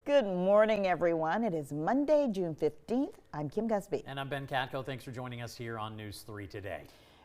Good morning, everyone. It is Monday, June 15th. I'm Kim Gusby. And I'm Ben Katko. Thanks for joining us here on News 3 today.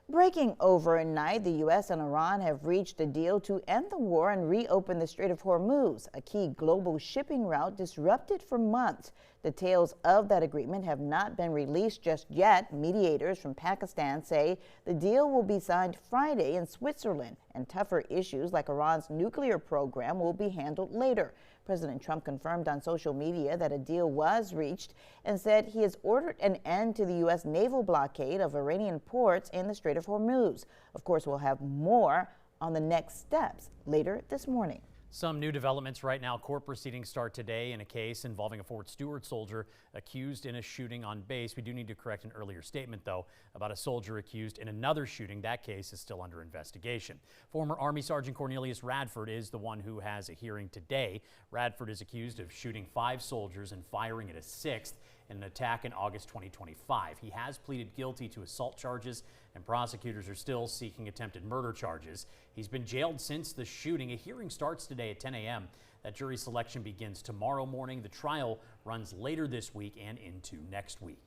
Breaking overnight, the U.S. and Iran have reached a deal to end the war and reopen the Strait of Hormuz, a key global shipping route disrupted for months. Details of that agreement have not been released just yet. Mediators from Pakistan say the deal will be signed Friday in Switzerland, and tougher issues like Iran's nuclear program will be handled later. President Trump confirmed on social media that a deal was reached and said he has ordered an end to the U.S. naval blockade of Iranian ports in the Strait of Hormuz. Of course, we'll have more on the next steps later this morning. Some new developments right now. Court proceedings start today in a case involving a Fort Stewart soldier accused in a shooting on base. We do need to correct an earlier statement, though, about a soldier accused in another shooting. That case is still under investigation. Former Army Sergeant Cornelius Radford is the one who has a hearing today. Radford is accused of shooting 5 soldiers and firing at a 6th in an attack in August 2025. He has pleaded guilty to assault charges, and prosecutors are still seeking attempted murder charges. He's been jailed since the shooting. A hearing starts today at 10 a.m. That jury selection begins tomorrow morning. The trial runs later this week and into next week.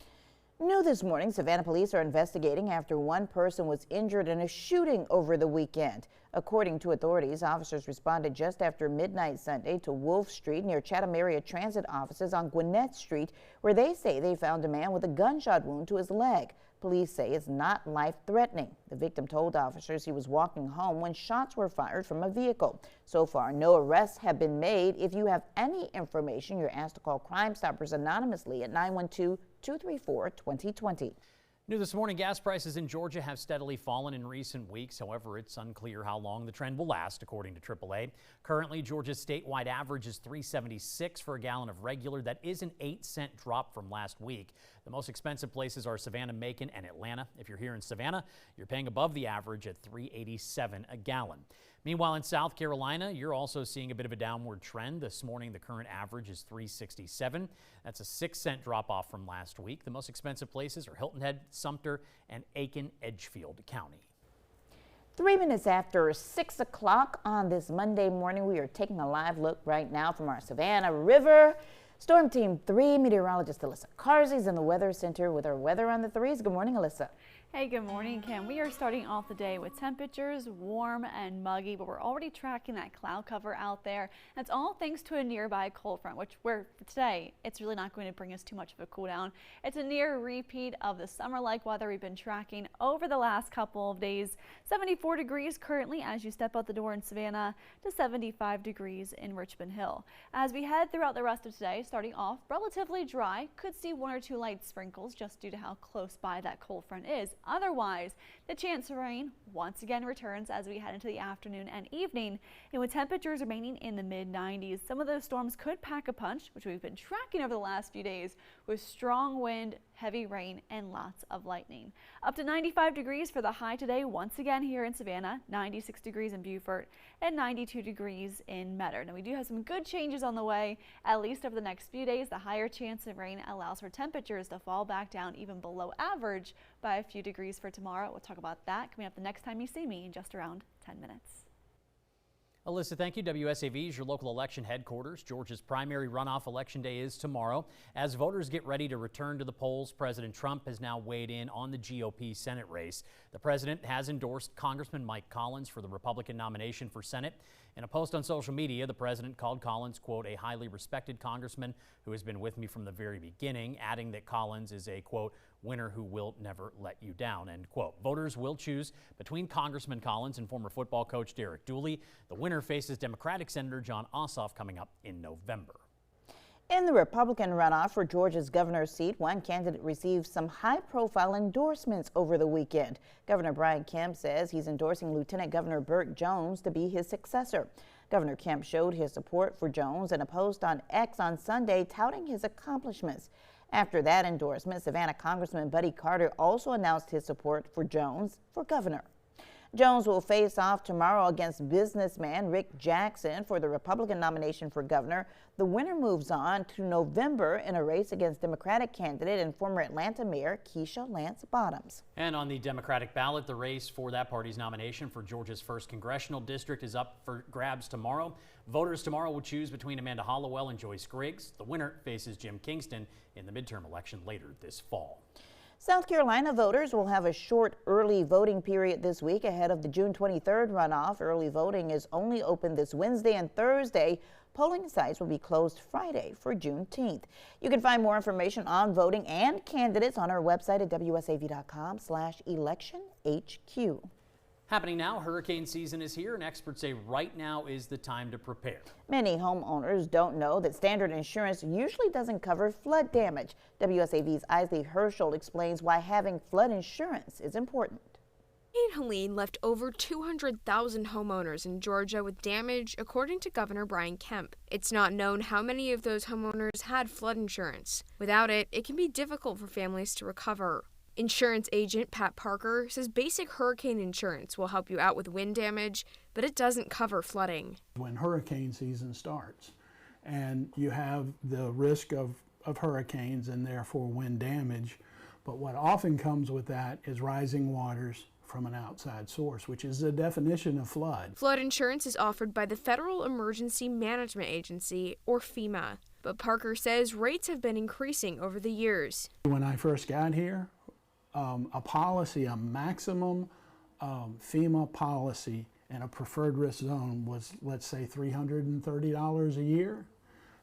New this morning, Savannah police are investigating after one person was injured in a shooting over the weekend. According to authorities, officers responded just after midnight Sunday to Wolf Street near Chatham area transit offices on Gwinnett Street, where they say they found a man with a gunshot wound to his leg. Police say it's not life-threatening. The victim told officers he was walking home when shots were fired from a vehicle. So far, no arrests have been made. If you have any information, you're asked to call Crime Stoppers anonymously at 912-234-2020. New this morning, gas prices in Georgia have steadily fallen in recent weeks. However, it's unclear how long the trend will last, according to AAA. Currently, Georgia's statewide average is $3.76 for a gallon of regular. That is an 8-cent drop from last week. The most expensive places are Savannah, Macon, and Atlanta. If you're here in Savannah, you're paying above the average at $3.87 a gallon. Meanwhile, in South Carolina, you're also seeing a bit of a downward trend. This morning, the current average is $3.67. That's a 6-cent drop off from last week. The most expensive places are Hilton Head, Sumter, and Aiken-Edgefield County. 3 minutes after 6 o'clock on this Monday morning, we are taking a live look right now from our Savannah River. Storm Team 3 meteorologist Alyssa Carsey is in the Weather Center with our weather on the 3s. Good morning, Alyssa. Hey, good morning, Kim. We are starting off the day with temperatures warm and muggy, but we're already tracking that cloud cover out there. That's all thanks to a nearby cold front, where today it's really not going to bring us too much of a cool down. It's a near repeat of the summer-like weather we've been tracking over the last couple of days. 74 degrees currently as you step out the door in Savannah to 75 degrees in Richmond Hill. As we head throughout the rest of today, starting off relatively dry, could see 1 or 2 light sprinkles just due to how close by that cold front is. Otherwise, the chance of rain once again returns as we head into the afternoon and evening, and with temperatures remaining in the mid-90s, some of those storms could pack a punch, which we've been tracking over the last few days, with strong wind, heavy rain, and lots of lightning. Up to 95 degrees for the high today, once again here in Savannah, 96 degrees in Beaufort, and 92 degrees in Metter. Now, we do have some good changes on the way, at least over the next few days. The higher chance of rain allows for temperatures to fall back down even below average by a few degrees for tomorrow. We'll talk about that coming up the next time you see me in just around 10 minutes. Alyssa, thank you. WSAV is your local election headquarters. Georgia's primary runoff election day is tomorrow. As voters get ready to return to the polls, President Trump has now weighed in on the GOP Senate race. The president has endorsed Congressman Mike Collins for the Republican nomination for Senate. In a post on social media, the president called Collins, quote, a highly respected congressman who has been with me from the very beginning, adding that Collins is a, quote, winner who will never let you down, end quote. Voters will choose between Congressman Collins and former football coach Derek Dooley. The winner faces Democratic Senator John Ossoff coming up in November. In the Republican runoff for Georgia's governor's seat, one candidate received some high-profile endorsements over the weekend. Governor Brian Kemp says he's endorsing Lieutenant Governor Burt Jones to be his successor. Governor Kemp showed his support for Jones in a post on X on Sunday touting his accomplishments. After that endorsement, Savannah Congressman Buddy Carter also announced his support for Jones for governor. Jones will face off tomorrow against businessman Rick Jackson for the Republican nomination for governor. The winner moves on to November in a race against Democratic candidate and former Atlanta Mayor Keisha Lance Bottoms. And on the Democratic ballot, the race for that party's nomination for Georgia's 1st congressional district is up for grabs tomorrow. Voters tomorrow will choose between Amanda Hollowell and Joyce Griggs. The winner faces Jim Kingston in the midterm election later this fall. South Carolina voters will have a short early voting period this week ahead of the June 23rd runoff. Early voting is only open this Wednesday and Thursday. Polling sites will be closed Friday for Juneteenth. You can find more information on voting and candidates on our website at wsav.com/electionhq. Happening now, hurricane season is here, and experts say right now is the time to prepare. Many homeowners don't know that standard insurance usually doesn't cover flood damage. WSAV's Isley Herschel explains why having flood insurance is important. Hurricane Helene left over 200,000 homeowners in Georgia with damage, according to Governor Brian Kemp. It's not known how many of those homeowners had flood insurance. Without it, it can be difficult for families to recover. Insurance agent Pat Parker says basic hurricane insurance will help you out with wind damage, but it doesn't cover flooding. When hurricane season starts and you have the risk of hurricanes and therefore wind damage, but what often comes with that is rising waters from an outside source, which is the definition of flood. Flood insurance is offered by the Federal Emergency Management Agency, or FEMA, but Parker says rates have been increasing over the years. When I first got here, a maximum FEMA policy in a preferred risk zone was, let's say, $330 a year.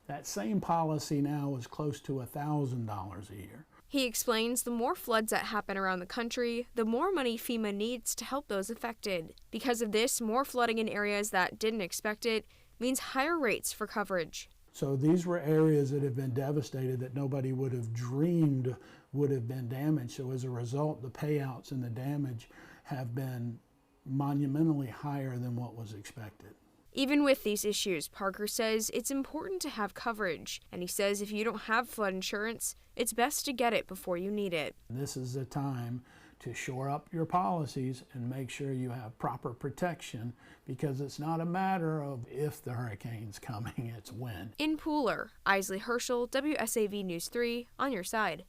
That same policy now is close to $1,000 a year. He explains the more floods that happen around the country, the more money FEMA needs to help those affected. Because of this, more flooding in areas that didn't expect it means higher rates for coverage. So these were areas that have been devastated that nobody would have dreamed would have been damaged. So as a result, the payouts and the damage have been monumentally higher than what was expected. Even with these issues, Parker says it's important to have coverage. And he says if you don't have flood insurance, it's best to get it before you need it. This is the time to shore up your policies and make sure you have proper protection, because it's not a matter of if the hurricane's coming, it's when. In Pooler, Isley Herschel, WSAV News 3, on your side.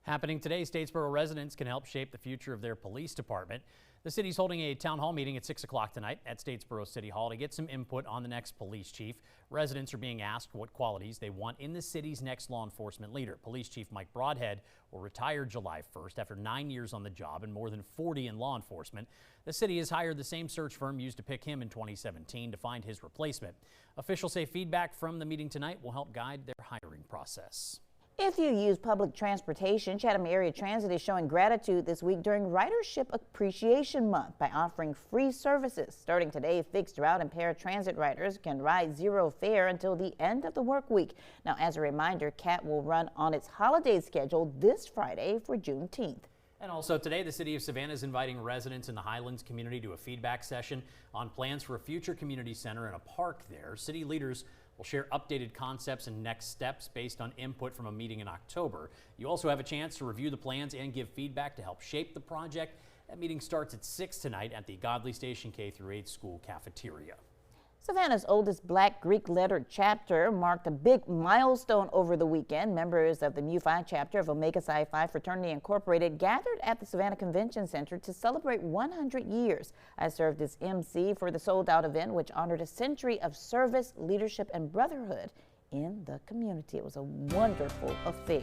Happening today, Statesboro residents can help shape the future of their police department. The city's holding a town hall meeting at 6 o'clock tonight at Statesboro City Hall to get some input on the next police chief. Residents are being asked what qualities they want in the city's next law enforcement leader. Police Chief Mike Broadhead will retire July 1st after 9 years on the job and more than 40 in law enforcement. The city has hired the same search firm used to pick him in 2017 to find his replacement. Officials say feedback from the meeting tonight will help guide their hiring process. If you use public transportation, Chatham Area Transit is showing gratitude this week during Ridership Appreciation Month by offering free services. Starting today, fixed route and paratransit riders can ride zero fare until the end of the work week. Now, as a reminder, CAT will run on its holiday schedule this Friday for Juneteenth. And also today, the city of Savannah is inviting residents in the Highlands community to a feedback session on plans for a future community center and a park there. City leaders will share updated concepts and next steps based on input from a meeting in October. You also have a chance to review the plans and give feedback to help shape the project. That meeting starts at 6 tonight at the Godley Station K-8 school cafeteria. Savannah's oldest Black Greek lettered chapter marked a big milestone over the weekend. Members of the Mu Phi chapter of Omega Psi Phi Fraternity Incorporated gathered at the Savannah Convention Center to celebrate 100 years. I served as MC for the sold-out event, which honored a century of service, leadership, and brotherhood in the community. It was a wonderful affair.